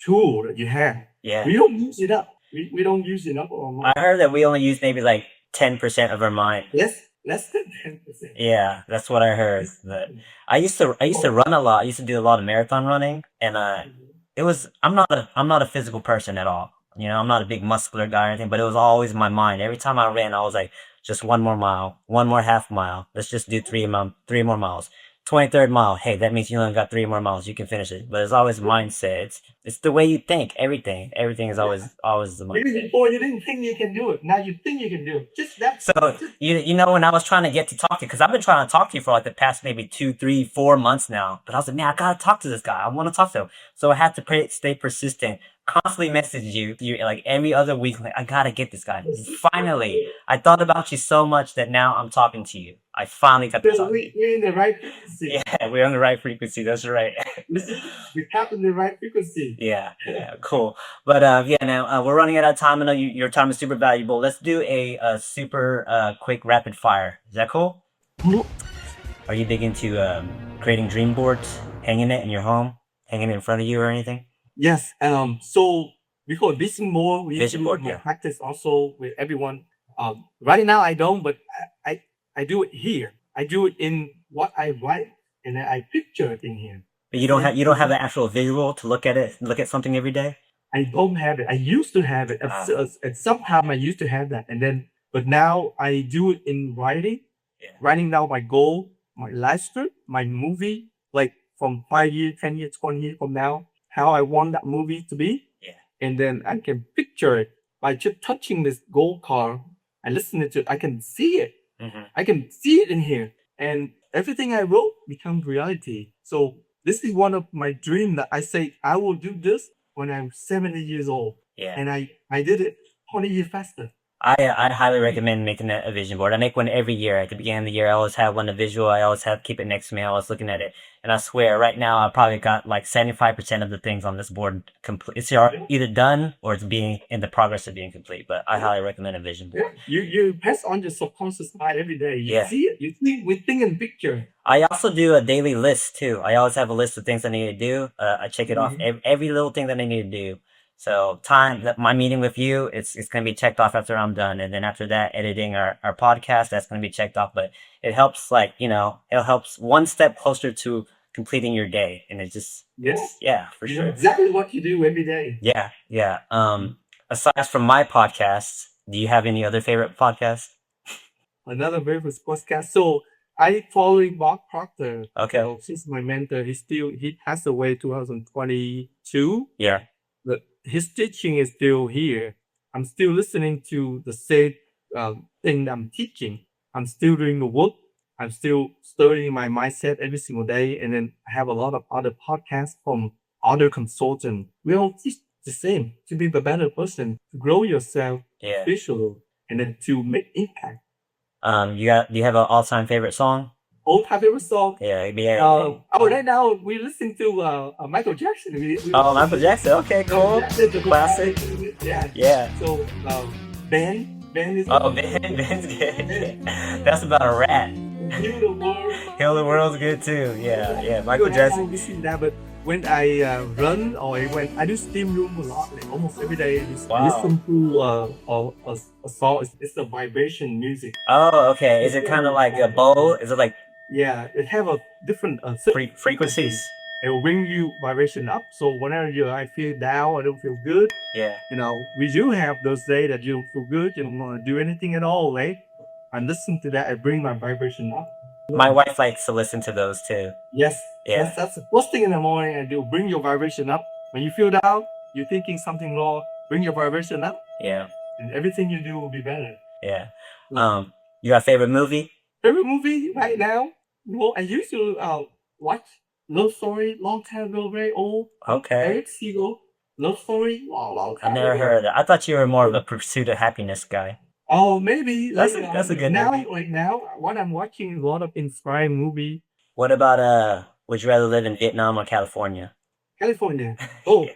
tool that you have. Yeah. We don't use it up. We don't use it up or I heard that we only use maybe like 10% of our mind. less than 10%. Yeah, that's what I heard. But I used to run a lot. I used to do a lot of marathon running, and I'm not a physical person at all. I'm not a big muscular guy or anything, but it was always in my mind. Every time I ran, I was like, just one more mile, one more half mile. Let's just do three more miles. 23rd mile. Hey, that means you only got 3 more miles. You can finish it. But it's always mindset. It's the way you think. Everything is always the mindset. Maybe before you didn't think you can do it. Now you think you can do it. Just that. So when I was trying to get to talk to you, because I've been trying to talk to you for like the past maybe 2, 3, 4 months now. But I was like, man, I gotta talk to this guy. I want to talk to him. So I had to stay persistent. Constantly message you like every other week. Like, I gotta get this guy. Finally, I thought about you so much that now I'm talking to you. I finally got to talk. We're in the right frequency. Yeah, we're on the right frequency. That's right. We tap in the right frequency. Yeah, cool. But now we're running out of time. I know your time is super valuable. Let's do a super quick rapid fire. Is that cool? Are you big into creating dream boards, hanging it in your home, hanging it in front of you or anything? Yes. So we call it vision board. We Vision board, yeah. Practice also with everyone. Right now I don't, but I do it here. I do it in what I write, and then I picture it in here. But you don't have the actual visual to look at something every day? I don't have it. I used to have it. At some time I used to have that, but now I do it in writing. Yeah. Writing down my goal, my life script, my movie, like from 5 years, 10 years, 20 years from now, how I want that movie to be. Yeah. And then I can picture it by just touching this gold card. I listen to it. I can see it. Mm-hmm. I can see it in here. And everything I wrote becomes reality. So this is one of my dreams that I say I will do this when I'm 70 years old. Yeah. And I did it 20 years faster. I highly recommend making a vision board. I make one every year. At the beginning of the year, I always have one, a visual. I always keep it next to me. I was looking at it. And I swear, right now, I probably got like 75% of the things on this board complete. It's either done or it's being in the progress of being complete. But I highly recommend a vision board. Yeah. You pass on your subconscious mind every day. You see it. We think in picture. I also do a daily list too. I always have a list of things I need to do. I check it off every little thing that I need to do. So my meeting with you, it's going to be checked off after I'm done. And then after that, editing our podcast, that's going to be checked off. But it helps it helps one step closer to completing your day. And it just, yeah, for sure. Exactly what you do every day. Yeah. Yeah. Aside from my podcast, do you have any other favorite podcasts? Another favorite podcast. So I follow Mark Proctor. Okay. So he's my mentor. He passed away 2022. Yeah. But his teaching is still here. I'm still listening to the same thing that I'm teaching. I'm still doing the work. I'm still studying my mindset every single day. And then I have a lot of other podcasts from other consultants. We all teach the same, to be a better person, to grow yourself visually, and then to make impact. Do you have an all-time favorite song? All-time favorite song? Yeah. Right now we listen to Michael Jackson. Michael Jackson. Okay, cool. Classic. Yeah. So Ben is. Ben's good. That's about a rat. Heal the World. Heal the World's good too. Yeah. Michael Jackson. I listen to that, but when I run or when I do steam room a lot, like almost every day, listen to a song. It's a vibration music. Oh, okay. Is it kind of like a bowl? Is it like? Yeah, it have a different frequencies. It will bring you vibration up. So whenever I feel down, I don't feel good. Yeah. We do have those days that you don't feel good. You don't want to do anything at all, right? I listen to that. I bring my vibration up. My wife likes to listen to those too. Yes. Yeah. That's the first thing in the morning I do. Bring your vibration up. When you feel down, you're thinking something wrong. Bring your vibration up. Yeah. And everything you do will be better. Yeah. You got a favorite movie? Favorite movie right now? Well, I used to watch Love Story long time ago, very old. Okay. Eric Siegel, Love Story, long time I never heard of that. I thought you were more of a Pursuit of Happiness guy. Oh, maybe That's like, a good now, movie. like now, what I'm watching is a lot of inspiring movie. What about would you rather live in Vietnam or California? California. Oh,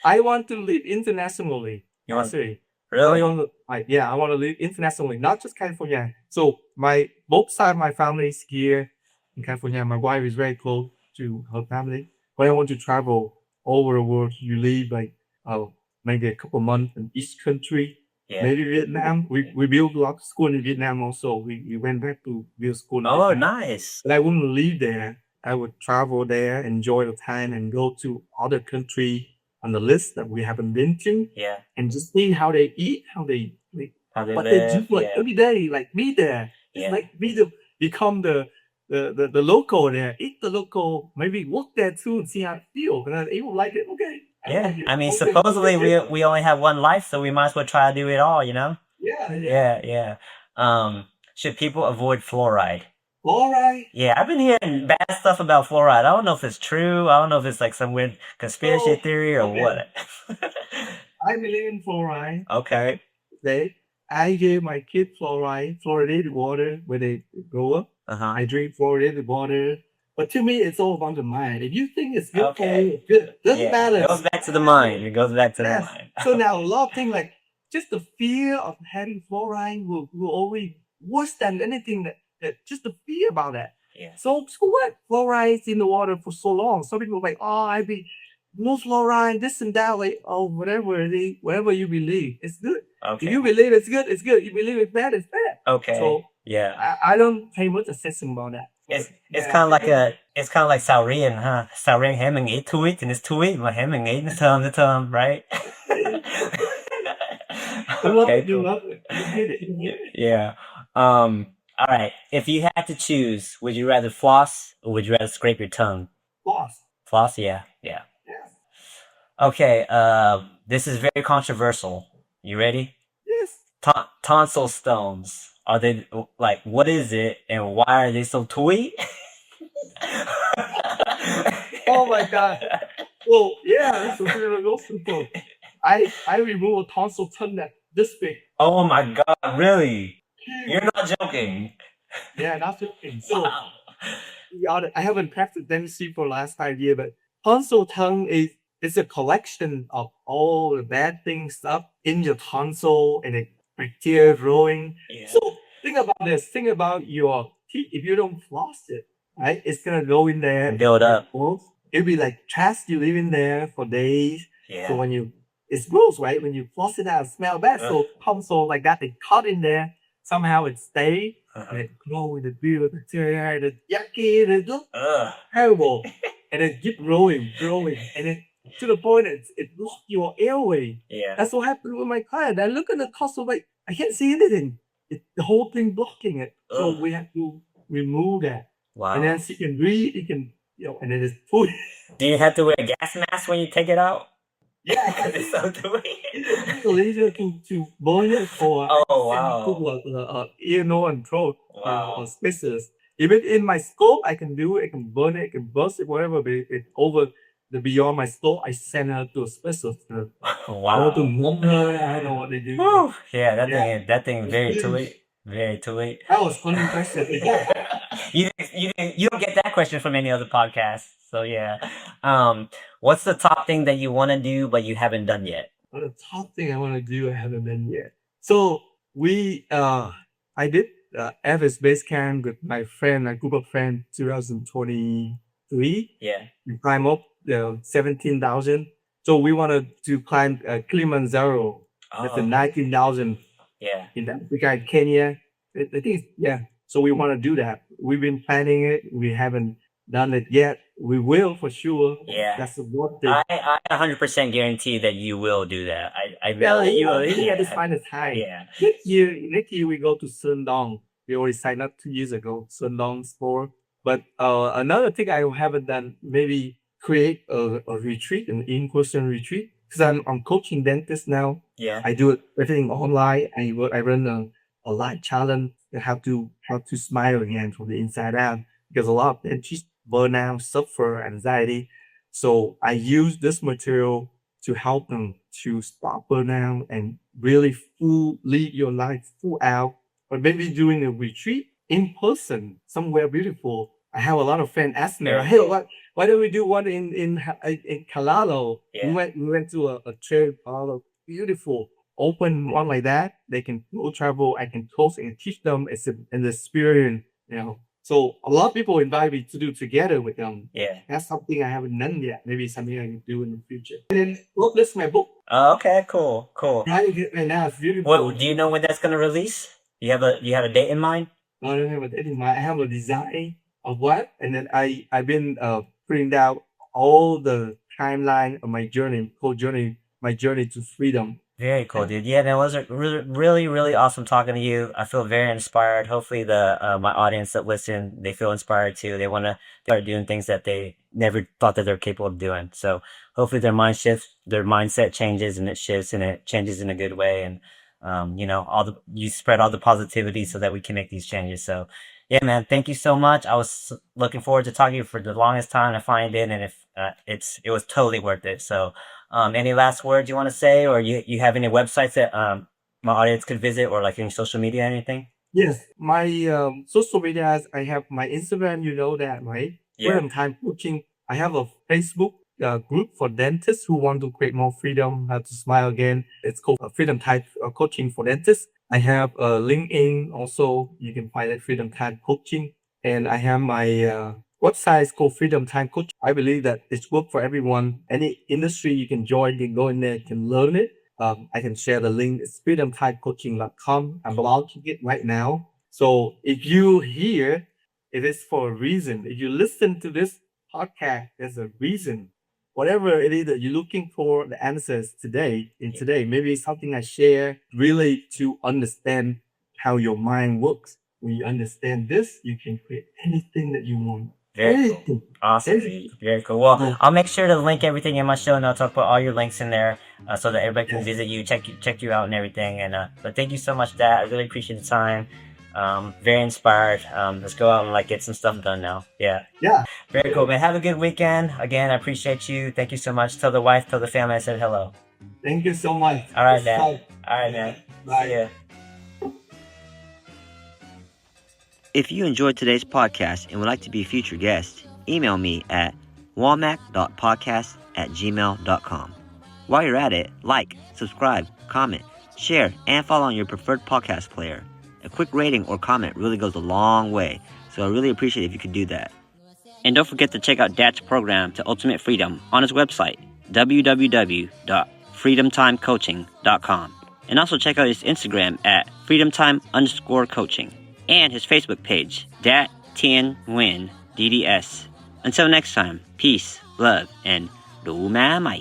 I want to live internationally. You want Actually, I really? want to, like, yeah, I want to live internationally, not just California. So my both sides of my family is here in California. My wife is very close to her family, but I want to travel all over the world. You live like maybe a couple months in each country. Yeah. Maybe Vietnam. We built a lot of school in Vietnam also. We went back to build school in Oh, Vietnam. nice. But I wouldn't live there. I would travel there, enjoy the time, and go to other country on the list that we haven't been to, Yeah. and just see how they eat, how they like, How they what they do live. like Yeah. every day. Like be there, just Yeah. like be the become the local there, eat the local, maybe work there too and see how it feels. And then you like it, okay. I Yeah. like it. I mean, Okay, supposedly okay. we only have one life, so we might as well try to do it all, you know? Yeah, Yeah, yeah. Should people avoid fluoride? all right. Yeah, I've been hearing bad stuff about fluoride. I don't know if it's true. I don't know if it's like some weird conspiracy So theory or okay, what. I believe in fluoride. Okay. I give my kid fluoridated water when they grow up. Uh-huh. I drink fluoridated water. But to me, it's all about the mind. If you think it's good for Okay. you, it's good. Doesn't Yeah. matter. It goes back to the mind. It goes back to the Yes. mind. So now a lot of things like just the fear of having fluoride will always worse than anything that just the fear about that. Yeah. So what? Fluoride's in the water for so long. Some people are like, oh, I be no fluoride, this and that, like, oh, whatever you believe, it's good. If Okay. you believe it's good, it's good. You believe it's bad, it's bad. Okay. So Yeah. I don't pay much attention about that. It's Yeah. kind of like it's kind of like sầu riêng, huh? Sầu riêng hễ mình nghĩ thui thì nó thui, mà hễ mình nghĩ nó thơm, right? You love Okay, it, you cool. love it. You get it. You get it. Yeah. All right. If you had to choose, would you rather floss or would you rather scrape your tongue? Boss. Floss, yeah, yeah. Yes. Okay. This is very controversial. You ready? Yes. Tonsil stones. Are they like what is it and why are they so twee? Oh my god. Well, yeah, so we're real simple. I remove a tonsil tongue that this big. Oh my god, really? Huge. You're not joking. Yeah, not joking. So Wow. I haven't practiced dentistry for the last 5 years, but tonsil tongue is a collection of all the bad things stuff in your tonsil and the bacteria growing. Yeah. So think about this. Think about your teeth. If you don't floss it, right, it's gonna go in there And build up. It'll be like trash you leave in there for days. Yeah. So when it's gross, right? When you floss it out, it smell bad. So tonsil like that, they cut in there. Somehow it stay. And it grow with the build bacteria, the yucky, it look terrible. And then keep growing, and then to the point it blocks your airway. Yeah. That's what happened with my client. I look at the tonsil like I can't see anything. The whole thing blocking it. So we have to remove that. Wow. And then she can breathe, you can and then it's food. Do you have to wear a gas mask when you take it out? Yeah, Because it's so dewy. it's easier to burn it or Oh wow. put ear, nose, and throat Wow. or spaces. Even in my scope, I can do it. I can burn it. I can burst it. Whatever. But it's over the beyond my scope. I send her to a specialist. I want to Wow. mom her. I don't know what they do. Whew. Yeah, Yeah. that thing very dewy. Very dewy. That was funny question. You don't get that question from any other podcast. So yeah. What's the top thing that you want to do but you haven't done yet? Well, the top thing I want to do, I haven't done yet. So I did Everest Base Camp with my friend, a group of friends, 2023. Yeah. We climb up 17,000. So we wanted to climb Kilimanjaro. That's the 19,000 Yeah. in Africa and Kenya. I think so we want to do that. We've been planning it. We haven't done it yet. We will for sure. Yeah. That's the one thing. I 100% guarantee that you will do that. I Well, really you will. have to find a time. Yeah. Next year we go to Sundong. We already signed up 2 years ago, Sundong Sport. But another thing I haven't done, maybe create a retreat, an in-person retreat. Because I'm coaching dentists now. Yeah. I do everything online. I run a live challenge that how to smile again from the inside out. Because a lot of dentists burn out, suffer anxiety. So I use this material to help them to stop burnout and really full, lead your life full out, or maybe doing a retreat in person somewhere beautiful. I have a lot of friends ask me, Yeah. hey, why don't we do one in Colorado? Yeah. We went to a trip, beautiful, open one like that. They can go travel. I can coach and teach them. It's an experience, you know. So a lot of people invite me to do together with them. Yeah. That's something I haven't done yet. Maybe something I can do in the future. And then look, this is my book. Oh, okay, cool. Writing it right now. It's beautiful. What do you know when that's gonna release? You have a date in mind? I don't have a date in mind. I have a design of what, and then I've been printing out all the timeline of my journey, my journey to freedom. Very cool, dude. Yeah, that was a really, really awesome talking to you. I feel very inspired. Hopefully, the my audience that listen, they feel inspired too. They want to start doing things that they never thought that they're capable of doing. So hopefully, their mindset changes, and it shifts, and it changes in a good way. And you spread all the positivity so that we can make these changes. So yeah, man, thank you so much. I was looking forward to talking to you for the longest time. I finally did, and it was totally worth it. So. Any last words you want to say, or you have any websites that my audience could visit, or like any social media, anything? Yes, my social medias. I have my Instagram. You know that, right? Yeah. Freedom Time Coaching. I have a Facebook group for dentists who want to create more freedom, how to smile again. It's called Freedom Time Coaching for Dentists. I have LinkedIn also. You can find it Freedom Time Coaching, and I have my website is called Freedom Time Coaching. I believe that it's work for everyone. Any industry you can join, you can go in there, you can learn it. I can share the link. It's freedomtimecoaching.com. I'm launching it right now. So if you hear, it is for a reason. If you listen to this podcast, there's a reason. Whatever it is that you're looking for, the answers today, maybe it's something I share really to understand how your mind works. When you understand this, you can create anything that you want. Very cool. Awesome. Very cool. Well, I'll make sure to link everything in my show notes. I'll put all your links in there so that everybody can visit you, check you out, and everything. And but thank you so much, Dad. I really appreciate the time. Very inspired. Let's go out and get some stuff done now. Yeah. Yeah. Very cool, man. Have a good weekend. Again, I appreciate you. Thank you so much. Tell the wife, tell the family I said hello. Thank you so much. All right, Dad. All right, man. Bye. See ya. If you enjoyed today's podcast and would like to be a future guest, email me at walmach.podcast@gmail.com. While you're at it, like, subscribe, comment, share, and follow on your preferred podcast player. A quick rating or comment really goes a long way, so I really appreciate it if you could do that. And don't forget to check out Dad's program to Ultimate Freedom on his website, www.freedomtimecoaching.com. And also check out his Instagram at freedomtime_coaching. And his Facebook page, Dat Nguyen, DDS. Until next time, peace, love, and ดูแม่ใหม่